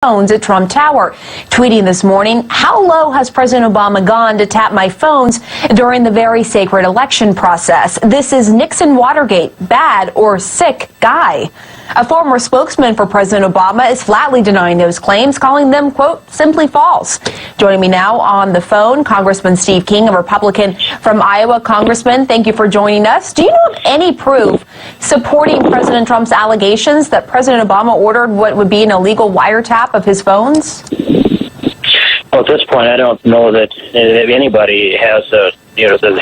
phones at Trump Tower. Tweeting this morning, how low has President Obama gone to tap my phones during the very sacred election process? This is Nixon Watergate, bad or sick guy. A former spokesman for President Obama is flatly denying those claims, calling them, quote, simply false. Joining me now on the phone, Congressman Steve King, a Republican from Iowa. Congressman, thank you for joining us. Do you know of any proof supporting President Trump's allegations that President Obama ordered what would be an illegal wiretap of his phones? Well, at this point, I don't know that anybody has the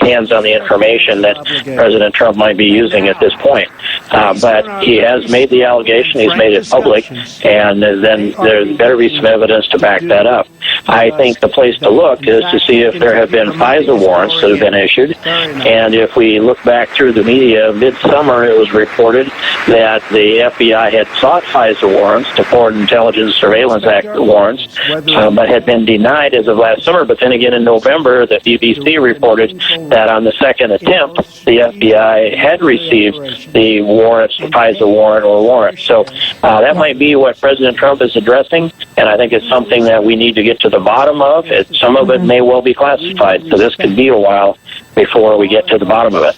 hands on the information that President Trump might be using at this point. But he has made the allegation, he's made it public, and then there better be some evidence to back that up. I think the place to look is to see if there have been FISA warrants that have been issued, and if we look back through the media, midsummer it was reported that the FBI had sought FISA warrants, the Foreign Intelligence Surveillance Act warrants, but had been denied as of last summer. But then again in November, the BBC reported that on the second attempt, the FBI had received the warrants, the FISA warrant or warrant. So that might be what President Trump is addressing, and I think it's something that we need to get to the bottom of. Some of it may well be classified, so this could be a while before we get to the bottom of it.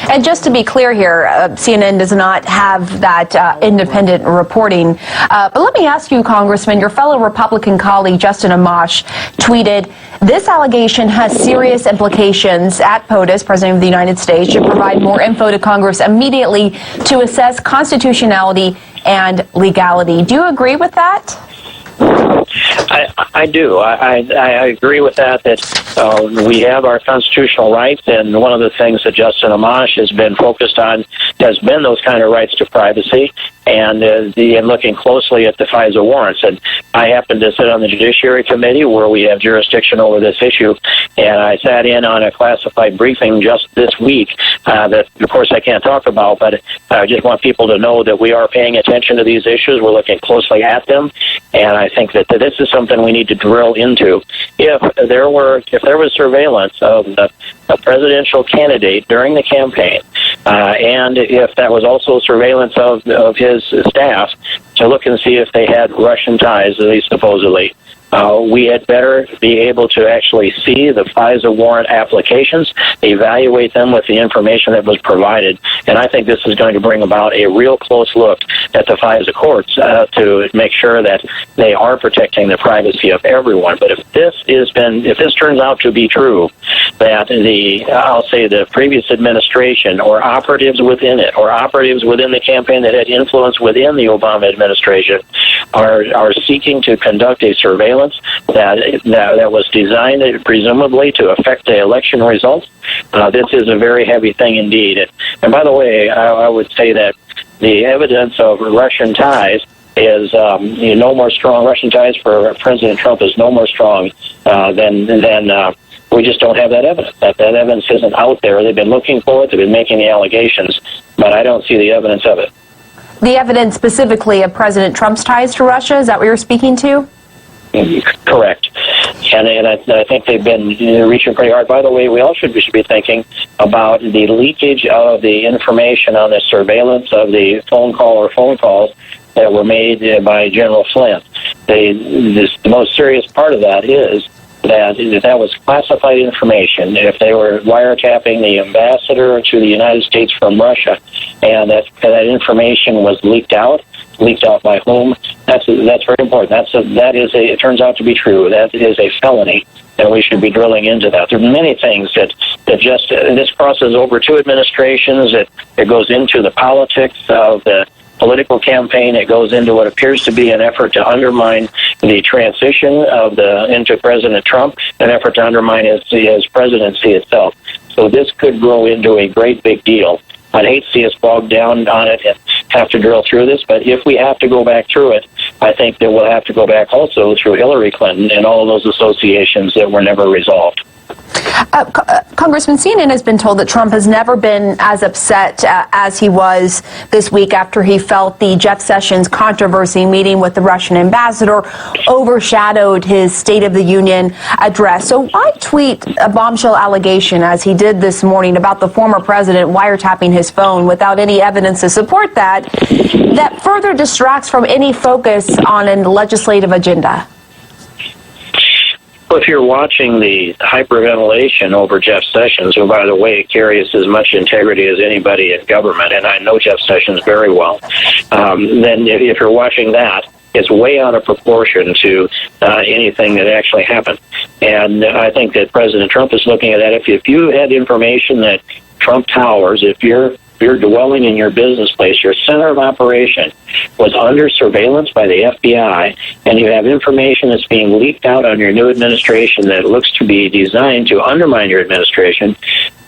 And just to be clear here, CNN does not have that independent reporting. But let me ask you, Congressman, your fellow Republican colleague Justin Amash tweeted, this allegation has serious implications. At POTUS, President of the United States should provide more info to Congress immediately to assess constitutionality and legality. Do you agree with that? I do. I agree with that we have our constitutional rights, and one of the things that Justin Amash has been focused on has been those kind of rights to privacy and looking closely at the FISA warrants. And I happen to sit on the Judiciary Committee where we have jurisdiction over this issue, and I sat in on a classified briefing just this week that, of course, I can't talk about, but I just want people to know that we are paying attention to these issues. We're looking closely at them, and I think that this is something we need to drill into. If there was surveillance of a presidential candidate during the campaign, and if that was also surveillance of his staff to look and see if they had Russian ties, at least supposedly, we had better be able to actually see the FISA warrant applications, evaluate them with the information that was provided. And I think this is going to bring about a real close look at the FISA courts to make sure that they are protecting the privacy of everyone. But if this turns out to be true, that the previous administration or operatives within it or operatives within the campaign that had influence within the Obama administration are seeking to conduct a surveillance that was designed presumably to affect the election results, this is a very heavy thing indeed. And by the way, I would say that the evidence of Russian ties is no more strong. Russian ties for President Trump is no more strong than we just don't have that evidence. That evidence isn't out there. They've been looking for it. They've been making the allegations, but I don't see the evidence of it. The evidence specifically of President Trump's ties to Russia, is that what you're speaking to? Correct. And I think they've been reaching pretty hard. By the way, we should be thinking about the leakage of the information on the surveillance of the phone calls that were made by General Flynn. The most serious part of that is that was classified information. If they were wiretapping the ambassador to the United States from Russia, and that information was leaked out by whom? That's very important. It turns out to be true. That is a felony, and we should be drilling into that. There are many things that this crosses over two administrations. It goes into the politics of the political campaign. It goes into what appears to be an effort to undermine the transition into President Trump, an effort to undermine his presidency itself. So this could grow into a great big deal. I'd hate to see us bogged down on it and have to drill through this, but if we have to go back through it, I think that we'll have to go back also through Hillary Clinton and all of those associations that were never resolved. Congressman, CNN has been told that Trump has never been as upset as he was this week after he felt the Jeff Sessions controversy meeting with the Russian ambassador overshadowed his State of the Union address. So why tweet a bombshell allegation as he did this morning about the former president wiretapping his phone without any evidence to support that further distracts from any focus on a legislative agenda? Well, if you're watching the hyperventilation over Jeff Sessions, who, by the way, carries as much integrity as anybody in government, and I know Jeff Sessions very well, then if you're watching that, it's way out of proportion to anything that actually happened. And I think that President Trump is looking at that. If you had information that Trump Towers, if you're dwelling in your business place, your center of operation was under surveillance by the FBI, and you have information that's being leaked out on your new administration that looks to be designed to undermine your administration,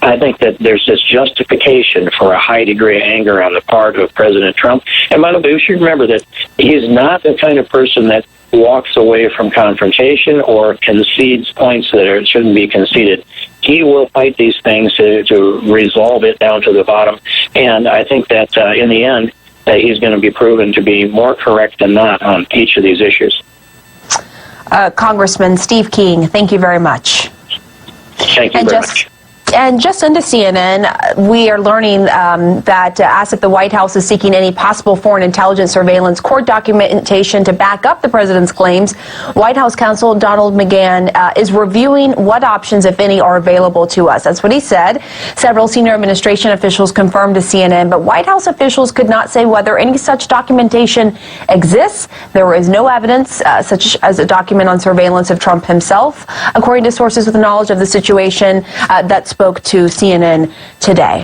I think that there's this justification for a high degree of anger on the part of President Trump. And by the way, we should remember that he's not the kind of person that walks away from confrontation or concedes points that shouldn't be conceded. He will fight these things to resolve it down to the bottom. And I think that in the end, he's going to be proven to be more correct than not on each of these issues. Congressman Steve King, thank you very much. Thank you very much. And just into CNN, we are learning that asked if the White House is seeking any possible foreign intelligence surveillance court documentation to back up the president's claims, White House counsel Donald McGahn is reviewing what options, if any, are available to us. That's what he said. Several senior administration officials confirmed to CNN, but White House officials could not say whether any such documentation exists. There is no evidence, such as a document on surveillance of Trump himself, according to sources with knowledge of the situation that spoke to CNN today.